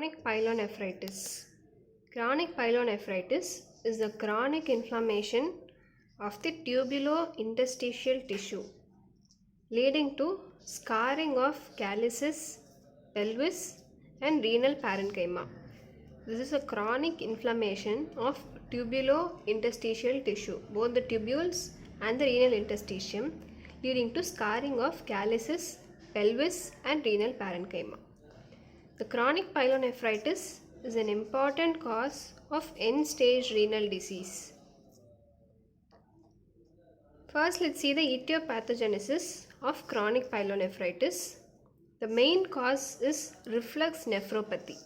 Chronic pyelonephritis. Chronic pyelonephritis is a chronic inflammation of the tubulointerstitial tissue leading to scarring of calyces, pelvis and renal parenchyma. This is a chronic inflammation of tubulointerstitial tissue, both the tubules and the renal interstitium, leading to scarring of calyces, pelvis and renal parenchyma. The chronic pyelonephritis is an important cause of end-stage renal disease. First, let's see the etiopathogenesis of chronic pyelonephritis. The main cause is reflux nephropathy.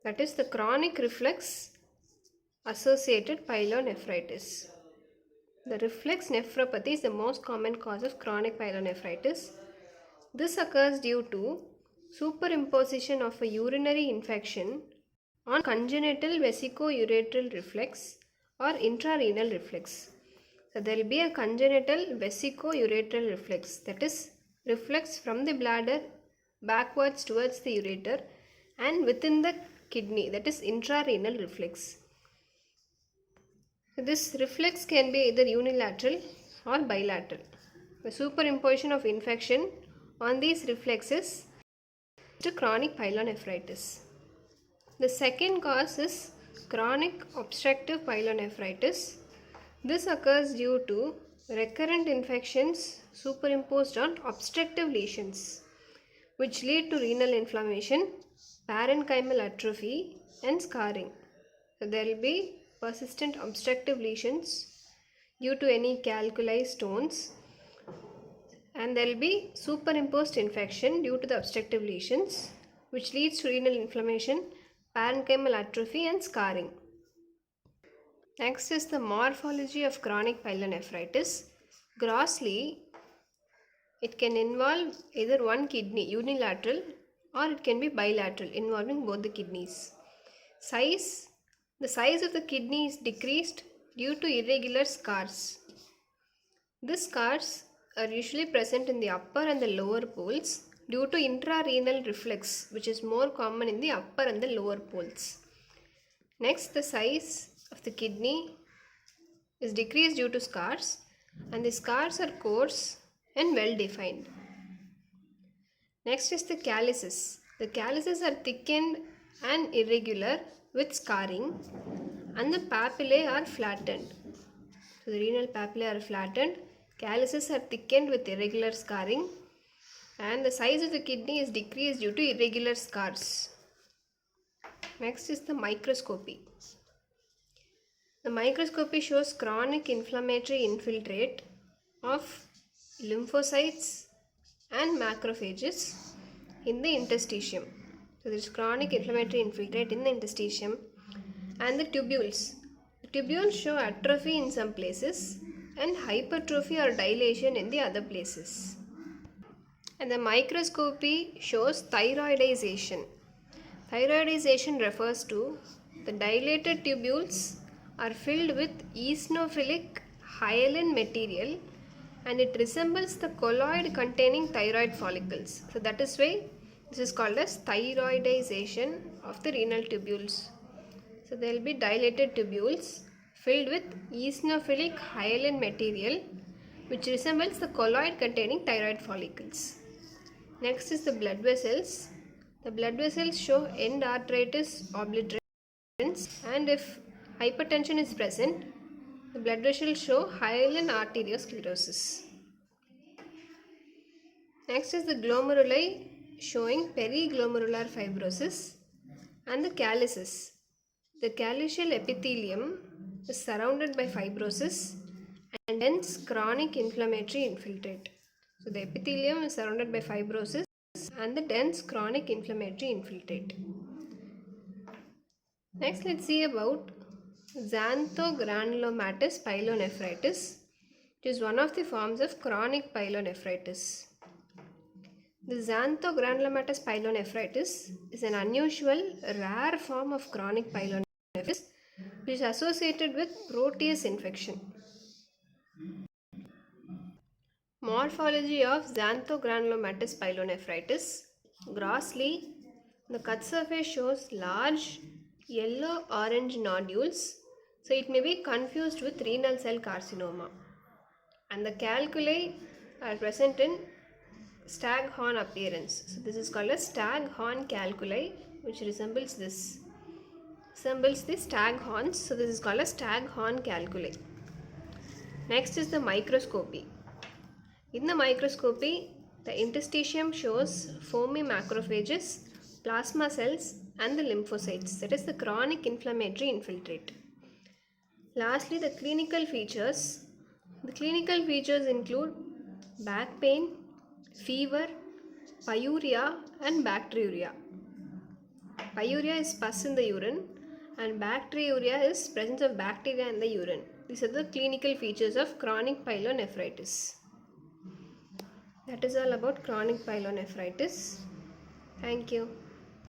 That is the chronic reflux associated pyelonephritis. The reflux nephropathy is the most common cause of chronic pyelonephritis. This occurs due to superimposition of a urinary infection on congenital vesicoureteral reflex or intrarenal reflex. So there will be a congenital vesicoureteral reflex, that is reflex from the bladder backwards towards the ureter and within the kidney, that is intrarenal reflex. So this reflex can be either unilateral or bilateral. The superimposition of infection on these reflexes to chronic pyelonephritis. The second cause is chronic obstructive pyelonephritis. This occurs due to recurrent infections superimposed on obstructive lesions, which lead to renal inflammation, parenchymal atrophy and scarring. So there will be persistent obstructive lesions due to any calculi stones, and there will be superimposed infection due to the obstructive lesions, which leads to renal inflammation, parenchymal atrophy and scarring. Next is the morphology of chronic pyelonephritis. Grossly, it can involve either one kidney, unilateral, or it can be bilateral, involving both the kidneys. The size of the kidney is decreased due to irregular scars. These scars are usually present in the upper and the lower poles due to intrarenal reflex, which is more common in the upper and the lower poles. Next, the size of the kidney is decreased due to scars, and the scars are coarse and well defined. Next is the calyces. The calyces are thickened and irregular with scarring, and the papillae are flattened. So the renal papillae are flattened, calyces are thickened with irregular scarring, and the size of the kidney is decreased due to irregular scars. Next is the microscopy. The microscopy shows chronic inflammatory infiltrate of lymphocytes and macrophages in the interstitium. So there is chronic inflammatory infiltrate in the interstitium and the tubules. The tubules show atrophy in some places and hypertrophy or dilation in the other places. And the microscopy shows thyroidization. Thyroidization refers to the dilated tubules are filled with eosinophilic hyaline material, and it resembles the colloid containing thyroid follicles. So that is why this is called as thyroidization of the renal tubules. So there will be dilated tubules filled with eosinophilic hyaline material, which resembles the colloid containing thyroid follicles. Next is the blood vessels. The blood vessels show end arteritis obliterans, and if hypertension is present, the blood vessels show hyaline arteriosclerosis. Next is the glomeruli showing periglomerular fibrosis and the calyces. The calyceal epithelium is surrounded by fibrosis and dense chronic inflammatory infiltrate. So the epithelium is surrounded by fibrosis and the dense chronic inflammatory infiltrate. Next, let's see about xanthogranulomatous pyelonephritis, which is one of the forms of chronic pyelonephritis. The xanthogranulomatous pyelonephritis is an unusual, rare form of chronic pyelonephritis which is associated with proteus infection. Morphology of xanthogranulomatous pyelonephritis. Grossly, The cut surface shows large yellow-orange nodules, so it may be confused with renal cell carcinoma. And the calculi are present in staghorn appearance. So this is called a staghorn calculi, which resembles this. Resembles the staghorns, so this is called a staghorn calculi. Next is the microscopy. In the microscopy, the interstitium shows foamy macrophages, plasma cells, and the lymphocytes, that is the chronic inflammatory infiltrate. Lastly, the clinical features. The clinical features include back pain, fever, pyuria, and bacteriuria. Pyuria is pus in the urine, and bacteriuria is presence of bacteria in the urine. These are the clinical features of chronic pyelonephritis. That is all about chronic pyelonephritis. Thank you.